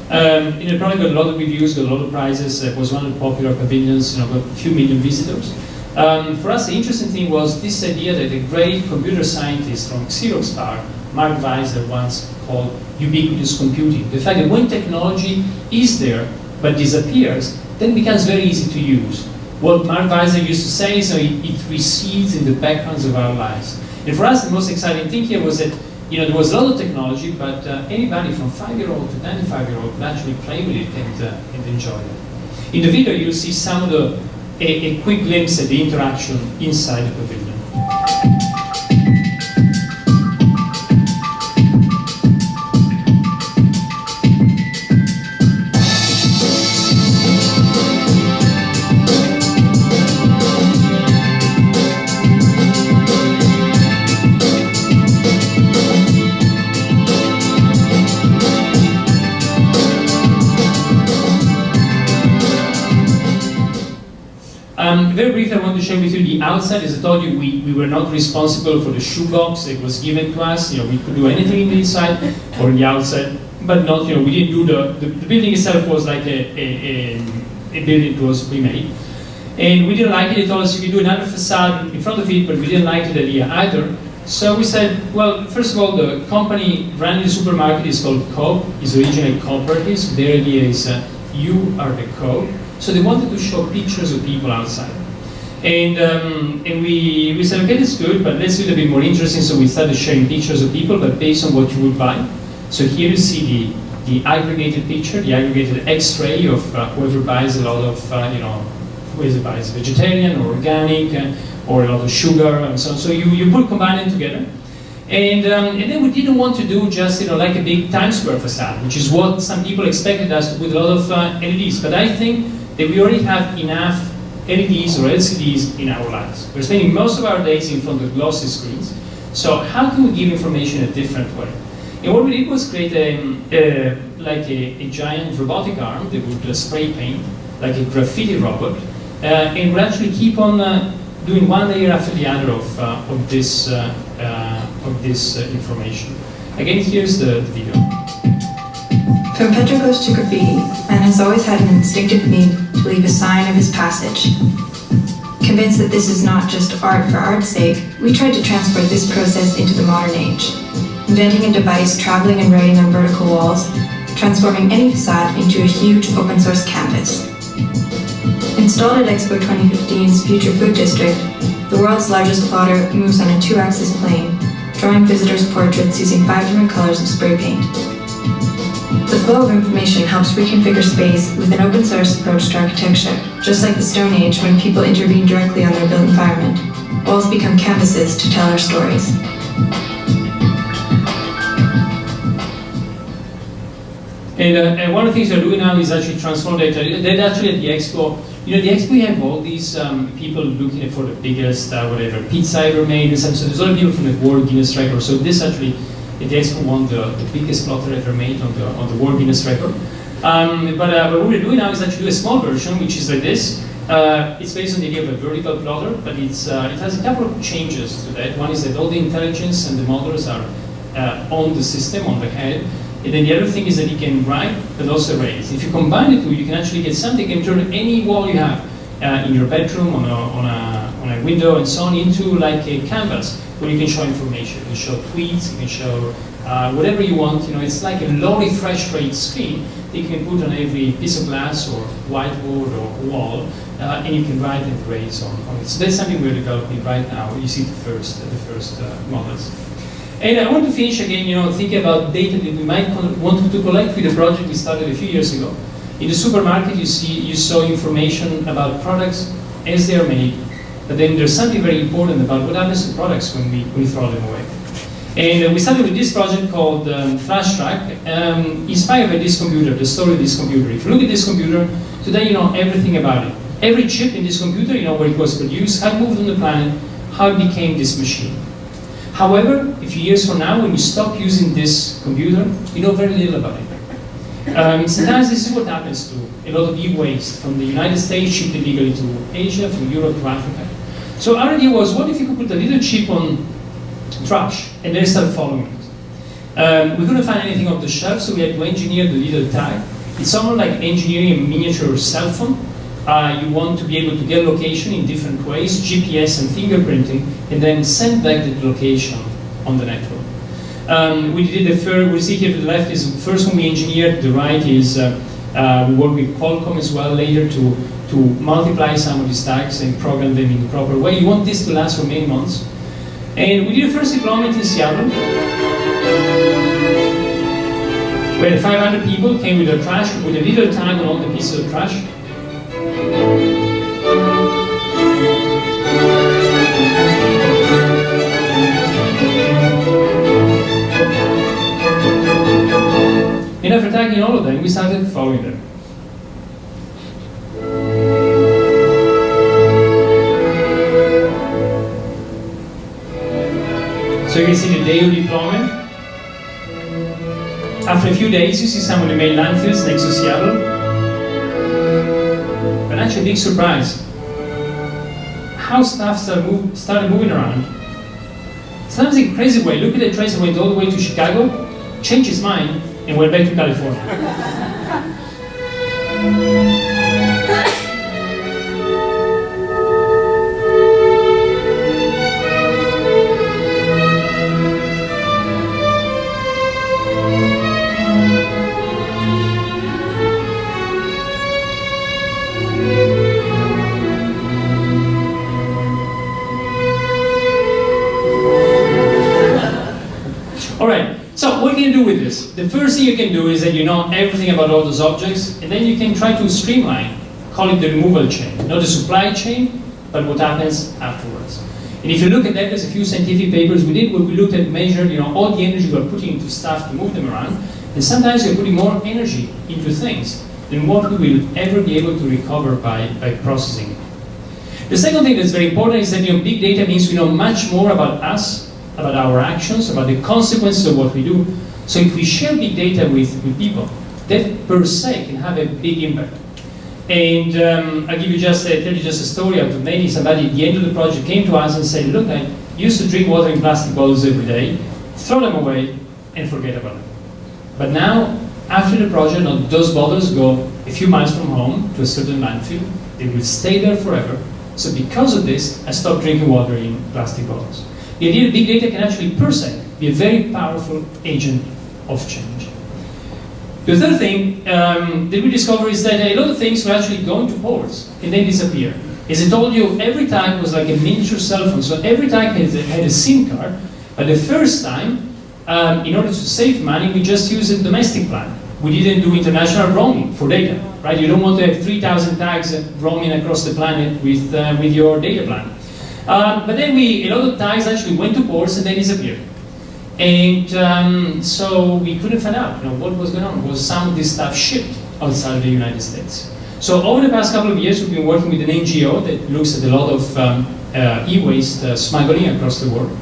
The product got a lot of reviews, got a lot of prizes. It was one of the popular pavilions, got a few million visitors. For us, the interesting thing was this idea that a great computer scientist from Xerox PAR, Mark Weiser, once called ubiquitous computing. The fact that when technology is there but disappears, then it becomes very easy to use. What Mark Weiser used to say is it recedes in the backgrounds of our lives. And for us, the most exciting thing here was that there was a lot of technology, but anybody from 5-year-old to 95-year-old could actually play with it and enjoy it. In the video, you'll see some of a quick glimpse at the interaction inside the pavilion. Very briefly, I want to share with you the outside. As I told you, we were not responsible for the shoebox that was given to us. We could do anything in the inside or in the outside, but not, we didn't do the building itself was like a building that was pre-made. And we didn't like it. They told us you could do another facade in front of it, but we didn't like the idea either. So we said, well, first of all, the company running the supermarket is called Co. It's originally cooperatives. Their idea is you are the Co. So they wanted to show pictures of people outside. And we said, okay, that's good, but let's do it a bit more interesting. So we started sharing pictures of people, but based on what you would buy. So here you see the aggregated picture, the aggregated X-ray of whoever buys a lot of, whoever buys vegetarian or organic or a lot of sugar and so on. So you combine them together. And then we didn't want to do just like a big Times Square facade, which is what some people expected us to with a lot of LEDs. But I think that we already have enough LEDs or LCDs in our lives. We're spending most of our days in front of glossy screens. So how can we give information a different way? And what we did was create a giant robotic arm that would spray paint, like a graffiti robot, and would actually keep on doing one layer after the other of this information. Again, here's the video. From petroglyphs to graffiti, man has always had an instinctive need to leave a sign of his passage. Convinced that this is not just art for art's sake, we tried to transport this process into the modern age, inventing a device traveling and writing on vertical walls, transforming any facade into a huge open-source canvas. Installed at Expo 2015's Future Food District, the world's largest plotter moves on a 2-axis plane, drawing visitors' portraits using 5 different colors of spray paint. The flow of information helps reconfigure space with an open-source approach to architecture, just like the Stone Age when people intervene directly on their built environment. Walls become canvases to tell our stories. And one of the things they're doing now is actually transform data. They're actually at the Expo. The Expo, we have all these people looking for the biggest, whatever, pizza ever made, and so there's a lot of people from the World Guinness Record. So this actually, at the Expo, won the biggest plotter ever made on the World Guinness Record. But what we're doing now is actually do a small version, which is like this. It's based on the idea of a vertical plotter, but it has a couple of changes to that. One is that all the intelligence and the models are on the system, on the head. And then the other thing is that it can write, but also erase. If you combine the two, you can actually get something that can turn any wall you have in your bedroom, on a window, and so on, into like a canvas where you can show information. You can show tweets, you can show whatever you want. It's like a low refresh rate screen that you can put on every piece of glass or whiteboard or wall, and you can write and erase on it. So that's something we're developing right now. You see the first models. And I want to finish again, thinking about data that we might want to collect with the project we started a few years ago. In the supermarket, you saw information about products as they are made, but then there's something very important about what happens to products when we throw them away. And we started with this project called Flash Track, inspired by this computer, the story of this computer. If you look at this computer, today you know everything about it. Every chip in this computer, you know where it was produced, how it moved on the planet, how it became this machine. However, a few years from now, when you stop using this computer, you know very little about it. Sometimes this is what happens to a lot of e-waste from the United States shipped illegally to Asia, from Europe to Africa. So our idea was, what if you could put a little chip on trash and then start following it? We couldn't find anything off the shelf, so we had to engineer the little tag. It's almost like engineering a miniature cell phone. You want to be able to get location in different ways, GPS and fingerprinting, and then send back the location on the network. We did the first, we see here to the left is the first one we engineered, the right is, we worked with Qualcomm as well later to multiply some of these tags and program them in the proper way. You want this to last for many months. And we did the first deployment in Seattle, where 500 people came with their trash, with a little tag on all the pieces of trash. And after tagging all of them, we started following them. So you can see the day of deployment. After a few days, you see some of the main landfills next to Seattle. But actually, big surprise. how stuff started moving around. Sometimes in a crazy way. Look at the trace that went all the way to Chicago, changed his mind, and went back to California. So what can you do with this? The first thing you can do is that you know everything about all those objects, and then you can try to streamline, call it the removal chain. Not the supply chain, but what happens afterwards. And if you look at that, there's a few scientific papers we did where we looked at measured, all the energy we're putting into stuff to move them around, and sometimes you're putting more energy into things than what we will ever be able to recover by processing. The second thing that's very important is that big data means we know much more about us, about our actions, about the consequences of what we do. So if we share big data with people, that per se can have a big impact. And I'll tell you just a story of maybe somebody at the end of the project came to us and said, look, I used to drink water in plastic bottles every day, throw them away, and forget about them. But now, after the project, those bottles go a few miles from home to a certain landfill. They will stay there forever. So because of this, I stopped drinking water in plastic bottles. The idea that big data can actually, per se, be a very powerful agent of change. The third thing that we discovered is that a lot of things were actually going to ports and then disappear. As I told you, every type was like a miniature cell phone, so every type had a SIM card, but the first time, in order to save money, we just used a domestic plan. We didn't do international roaming for data, right? You don't want to have 3,000 tags roaming across the planet with your data plan. But then a lot of tags actually went to ports and then disappeared. And so we couldn't find out what was going on. Was some of this stuff shipped outside of the United States? So over the past couple of years, we've been working with an NGO that looks at a lot of e-waste smuggling across the world.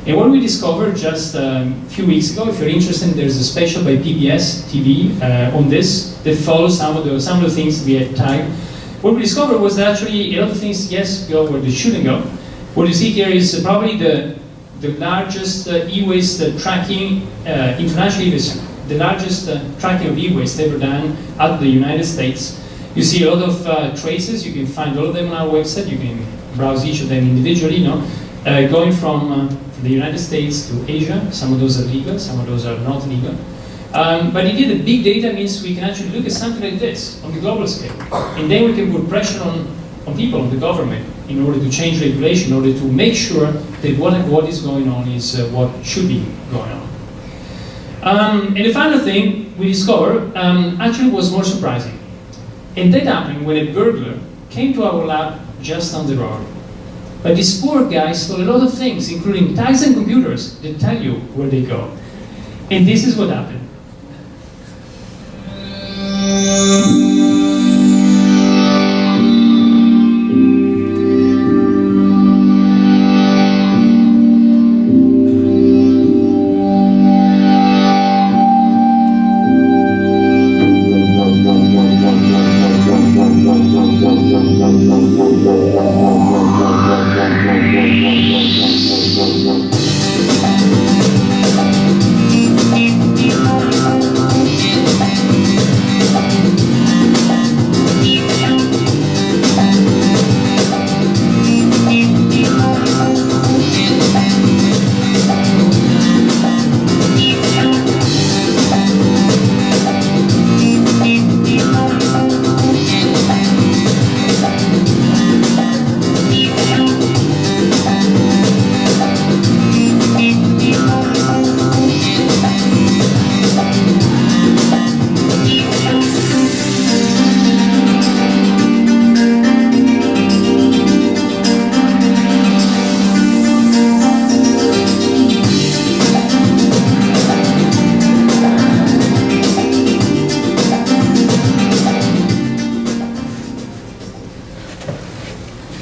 And what we discovered just a few weeks ago, if you're interested, there's a special by PBS TV on this that follows some of the things we had tagged. What we discovered was that actually a lot of things, yes, go where they shouldn't go. What you see here is probably the largest e-waste tracking internationally, the largest tracking of e-waste ever done out of the United States. You see a lot of traces. You can find all of them on our website. You can browse each of them individually. Going from the United States to Asia. Some of those are legal, some of those are not legal. But indeed, the big data means we can actually look at something like this on the global scale, and then we can put pressure on people, on the government, in order to change regulation, in order to make sure that what is going on is what should be going on. And the final thing we discovered actually was more surprising. And that happened when a burglar came to our lab just down the road. But this poor guy stole a lot of things, including tags and computers that tell you where they go. And this is what happened.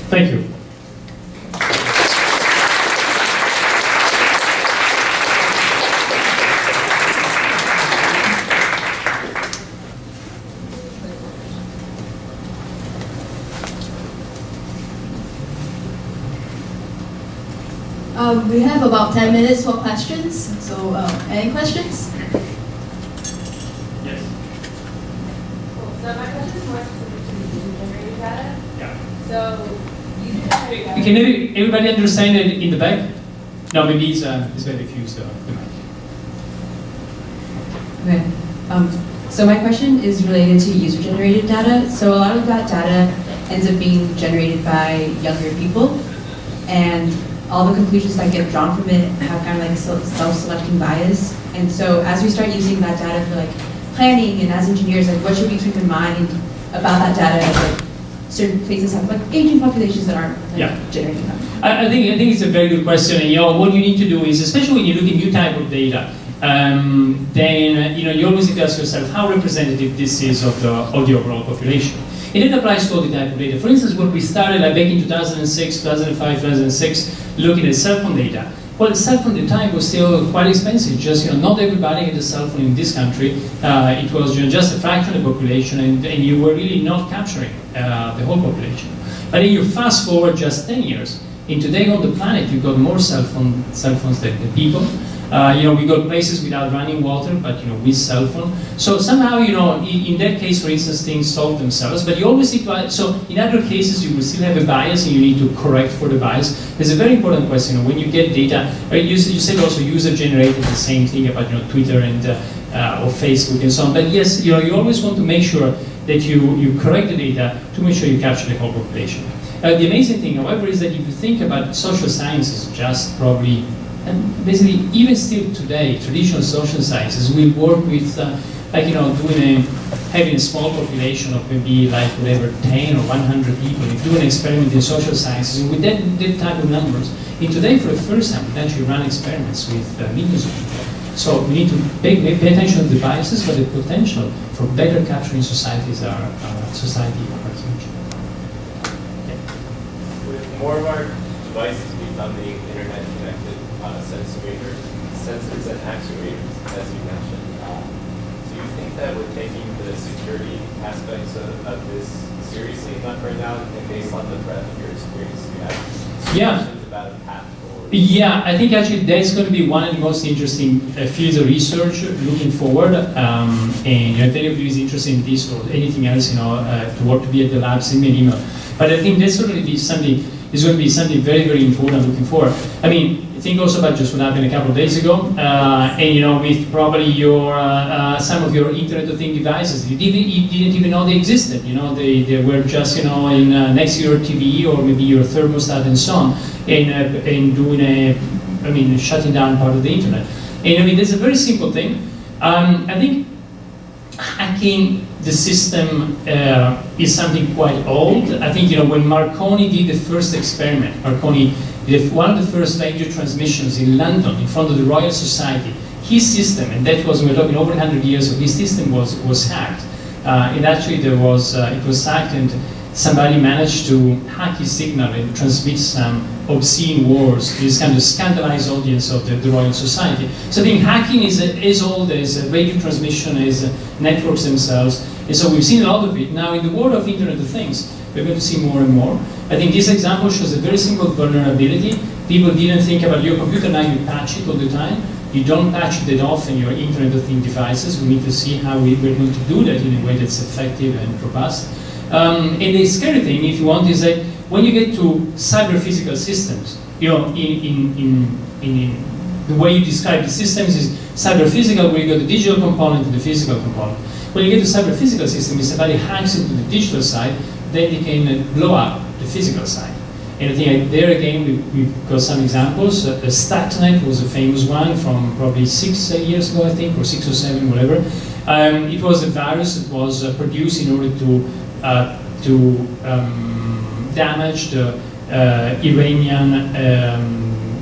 Thank you. We have about 10 minutes for questions. So, any questions? Yes. Cool. So my question is more specific to the user-generated data. Yeah. So user-generated data. Can everybody understand it in the back? No, maybe it's very diffused. The mic. Okay. So my question is related to user-generated data. So a lot of that data ends up being generated by younger people, and all the conclusions that get drawn from it have kind of like self-selecting bias. And so as we start using that data for like planning and as engineers, like what should we keep in mind about that data? Like certain places have like aging populations that aren't like, generating that. I think it's a very good question. And what you need to do is, especially when you look at new type of data, then you always need to ask yourself how representative this is of the overall population. And it applies to all the type of data. For instance, when we started back in 2006, 2005, 2006, looking at cell phone data. Well, the cell phone at the time was still quite expensive. Just not everybody had a cell phone in this country. It was just a fraction of the population, and you were really not capturing the whole population. But then you fast forward just 10 years. And today on the planet, you've got more cell phones than people. We got places without running water, but with cell phone. So somehow, in that case, for instance, things solve themselves. But you always need to. So in other cases, you will still have a bias, and you need to correct for the bias. There's a very important question when you get data. You said also user-generated, the same thing about Twitter and or Facebook and so on. But yes, you always want to make sure that you correct the data to make sure you capture the whole population. The amazing thing, however, is that if you think about social sciences, just probably. And basically, even still today, traditional social sciences will work with, having a small population of maybe 10 or 100 people. If you do an experiment in social sciences, and with that type of numbers, and today for the first time, we can actually run experiments with millions of people. So we need to pay attention to the biases, but the potential for better capturing societies are huge. With more of our devices becoming internet connected, sensors and actuators, as you mentioned. Do you think that we're taking the security aspects of this seriously enough right now, and based on the breadth of your experience, you have questions about a path forward? Yeah, I think actually that's going to be one of the most interesting fields of research looking forward. And if any of you is interested in this or anything else, to work to be at the lab, send me an email. But I think that's going to be something. Is going to be something very, very important looking forward. I mean, think also about just what happened a couple of days ago, and with probably some of your Internet of Things devices, you didn't even know they existed. They were just in next to your TV or maybe your thermostat and so on, and doing shutting down part of the Internet. And there's a very simple thing. I think hacking the system is something quite old. I think when Marconi did the first experiment, Marconi did one of the first radio transmissions in London in front of the Royal Society. His system, and that was, we're talking over 100 years ago, his system was hacked. And actually it was hacked, and somebody managed to hack his signal and transmit some obscene words to this kind of scandalized audience of the Royal Society. So I think hacking is as old as radio transmission, as networks themselves. And so we've seen a lot of it. Now in the world of Internet of Things, we're going to see more and more. I think this example shows a very simple vulnerability. People didn't think about your computer, now you patch it all the time. You don't patch it that often, your Internet of Things devices. We need to see how we're going to do that in a way that's effective and robust. And the scary thing, if you want, is that when you get to cyber-physical systems, in the way you describe the systems is cyber-physical, where you got the digital component and the physical component. When you get to cyber-physical system, if somebody hacks into the digital side, then they can blow up the physical side. And I think there again, we've got some examples. Statnet was a famous one from probably 6 years ago, I think, or 6 or 7, whatever. It was a virus that was produced in order to damage the Iranian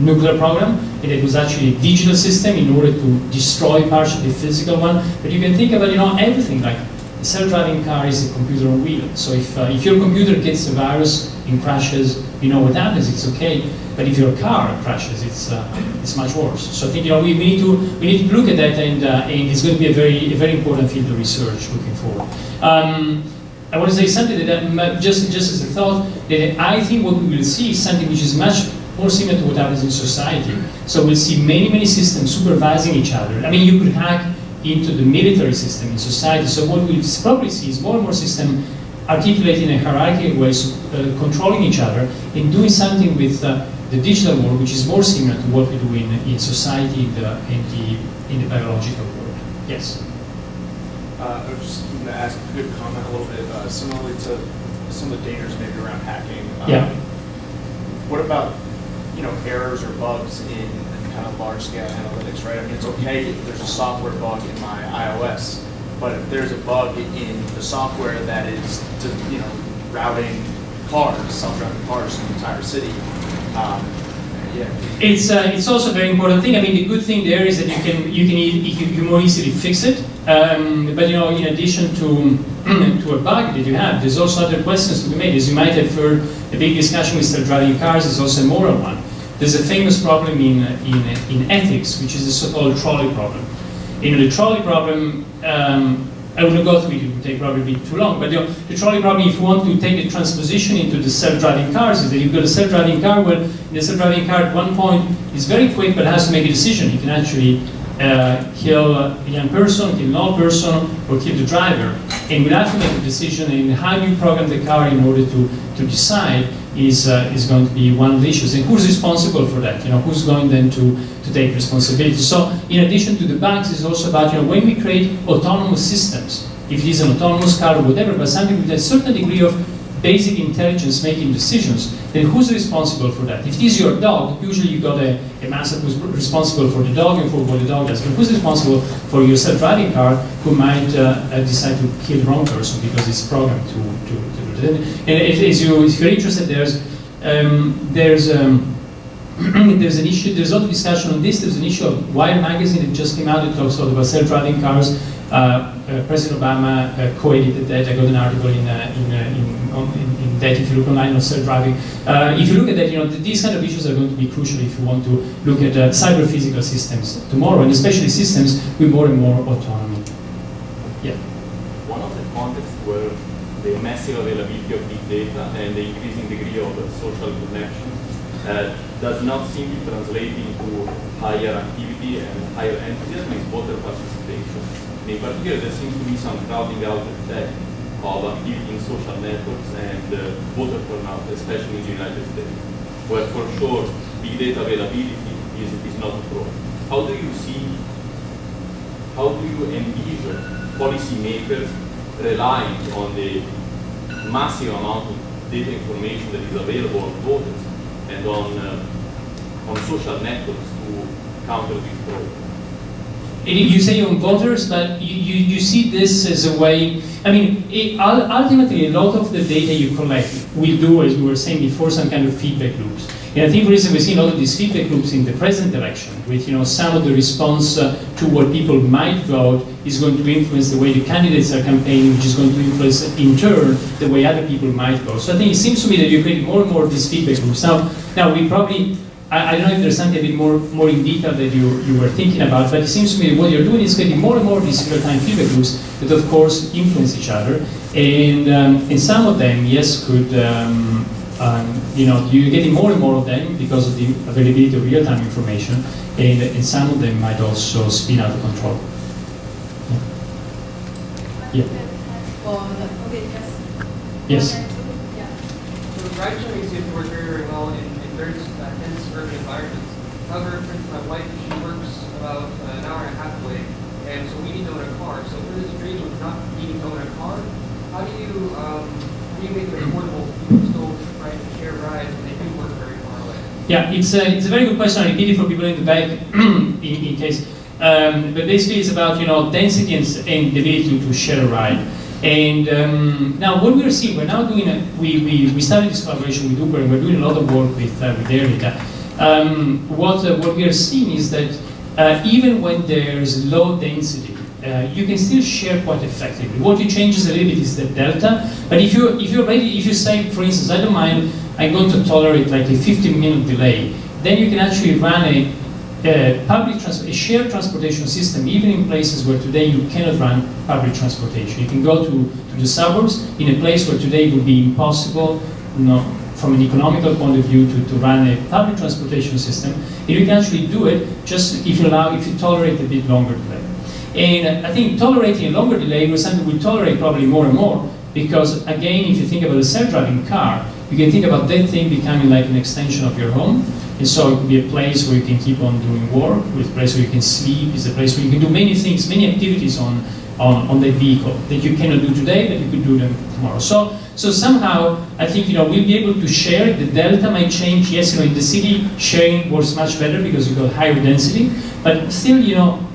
nuclear program. And it was actually a digital system in order to destroy partially the physical one. But you can think about everything, like a self-driving car is a computer on wheels. So if your computer gets a virus and crashes, you know what happens, it's okay. But if your car crashes, it's much worse. So I think we need to look at that, and it's going to be a very important field of research looking forward. I want to say something that just as a thought, that I think what we will see is something which is much more similar to what happens in society. So we'll see many, many systems supervising each other. I mean, you could hack into the military system in society. So what we'll probably see is more and more systems articulating in a hierarchical way, controlling each other and doing something with the digital world, which is more similar to what we do in society, in the biological world. Yes? I was just going to ask if you could comment a little bit, similarly to some of the dangers maybe around hacking. Yeah. What about, errors or bugs in kind of large-scale analytics, right? I mean, it's okay if there's a software bug in my iOS, but if there's a bug in the software that is, routing cars, self-driving cars in the entire city, yeah. It's also a very important thing. I mean, the good thing there is that you can more easily fix it. But in addition to a bug that you have, there's also other questions to be made. As you might have heard, a big discussion with self-driving cars is also a moral one. There's a famous problem in ethics, which is the so-called trolley problem. The trolley problem, I wouldn't go through it, it would take probably too long, but the trolley problem, if you want to take the transposition into the self-driving cars, is that you've got a self-driving car where the self-driving car at one point is very quick but has to make a decision. You can actually kill a young person, kill an old person, or kill the driver. And we'll have to make a decision in how you program the car in order to decide is going to be one of the issues. And who's responsible for that? Who's going then to take responsibility? So in addition to the bugs, it's also about when we create autonomous systems, if it is an autonomous car or whatever, but something with a certain degree of basic intelligence making decisions, then who's responsible for that? If it is your dog, usually you've got a master who's responsible for the dog and for what the dog does. But who's responsible for your self-driving car who might decide to kill the wrong person because it's programmed to do that? And if you're interested, there's an issue, there's a lot of discussion on this. There's an issue of Wired magazine that just came out that talks about self-driving cars. President Obama co-edited that. I got an article in that if you look online on self-driving. If you look at that, these kind of issues are going to be crucial if you want to look at cyber-physical systems tomorrow, and especially systems with more and more autonomy. Yeah. One of the contexts where the massive availability of big data and the increasing degree of social connection does not seem to translate into higher activity and higher enthusiasm is voter participation. In particular, there seems to be some crowding out effect of activity in social networks and voter turnout, especially in the United States, where for sure big data availability is not a problem. How do you envision policymakers relying on the massive amount of data information that is available on voters and on social networks to counter this problem? You say on voters, but you see this as a way. I mean, ultimately, a lot of the data you collect will do, as we were saying before, some kind of feedback loops. And I think, for instance, we see a lot of these feedback loops in the present election, with some of the response to what people might vote is going to influence the way the candidates are campaigning, which is going to influence, in turn, the way other people might vote. So I think it seems to me that you're creating more and more of these feedback loops. Now we probably. I don't know if there's something a bit more in detail that you were thinking about, but it seems to me that what you're doing is getting more and more of these real-time feedback loops that, of course, influence each other. And some of them, yes, could, you're getting more and more of them because of the availability of real-time information, and some of them might also spin out of control. Yeah. Yes. So ride-sharing seems to work very, very well in very dense urban environments. However, for instance, my wife, she works about an hour and a half away, and so we need to own a car. So for this dream of not needing to own a car, how do you make it affordable for people to still try to share rides when they do work very far away? Yeah, it's a very good question. I repeat it for people in the back in case. But basically, it's about density and the ability to share a ride. And now what we're seeing, we're now doing, we started this collaboration with Uber, and we're doing a lot of work with their data. What we are seeing is that even when there's low density, you can still share quite effectively. What it changes a little bit is the delta, but if you say, for instance, I don't mind, I'm going to tolerate like a 15-minute delay, then you can actually run a shared transportation system, even in places where today you cannot run public transportation. You can go to the suburbs in a place where today it would be impossible, from an economical point of view to run a public transportation system, and you can actually do it just if you tolerate a bit longer delay. And I think tolerating a longer delay was something we tolerate probably more and more, because again, if you think about a self-driving car, you can think about that thing becoming like an extension of your home. And so it could be a place where you can keep on doing work, it's a place where you can sleep, it's a place where you can do many things, many activities on that vehicle that you cannot do today, but you could do them tomorrow. So somehow, I think, we'll be able to share. The delta might change. Yes, in the city, sharing works much better because you've got higher density. But still,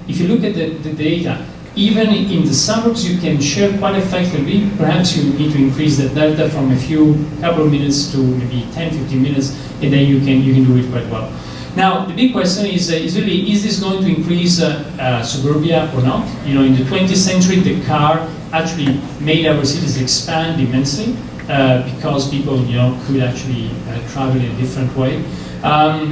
if you look at the data, even in the suburbs, you can share quite effectively. Perhaps you need to increase the delta from a couple of minutes to maybe 10, 15 minutes, and then you can do it quite well. Now, the big question is really, is this going to increase suburbia or not? In the 20th century, the car actually made our cities expand immensely because people, could actually travel in a different way.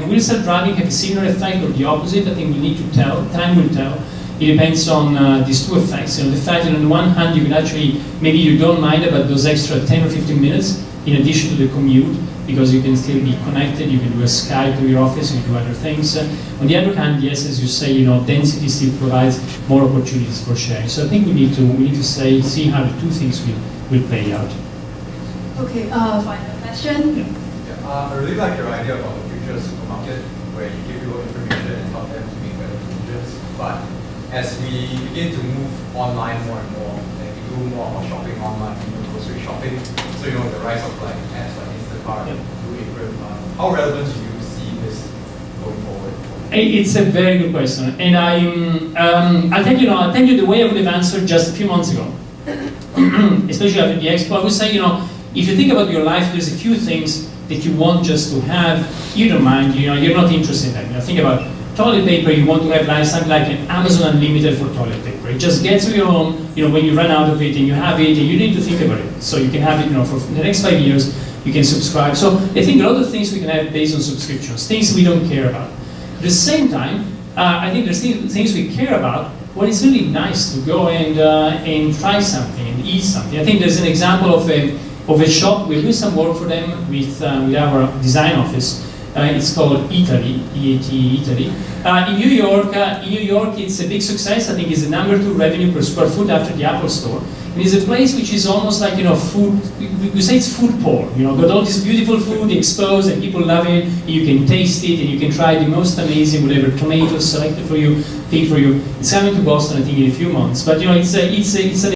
Will self-driving have a similar effect or the opposite? I think we need to tell. Time will tell. It depends on these two effects. The fact that on the one hand, you can actually, maybe you don't mind about those extra 10 or 15 minutes in addition to the commute, because you can still be connected, you can do a Skype to your office, you can do other things. On the other hand, yes, as you say, density still provides more opportunities for sharing. So I think we need to see how the two things will play out. Okay, final question. Yeah, I really like your idea about the future supermarket, where you give people information and help them to make better decisions. But as we begin to move online more and more, and we do more of our shopping online, grocery shopping, so the rise of like apps like Instacart, how relevant do you see this going forward? It's a very good question, and I'll tell you the way I would have answered just a few months ago, especially after the expo. I would say, if you think about your life, there's a few things that you want just to have. You don't mind, you're not interested in them. Think about toilet paper. You want to have like something like an Amazon Unlimited for toilet paper. It just gets to your home, when you run out of it, and you have it, and you need to think about it. So you can have it, for the next 5 years. You can subscribe. So I think a lot of things we can have based on subscriptions, things we don't care about. At the same time, I think there's things we care about. Well, it's really nice to go and try something and eat something. I think there's an example of a shop. We're doing some work for them with our design office. It's called Italy, E-A-T, Italy. In New York, it's a big success. I think it's the #2 revenue per square foot after the Apple Store. And it's a place which is almost like, food, we say it's food porn, got all this beautiful food exposed and people love it, and you can taste it, and you can try the most amazing, whatever, tomatoes selected for you, paid for you. It's coming to Boston, I think, in a few months. But, it's an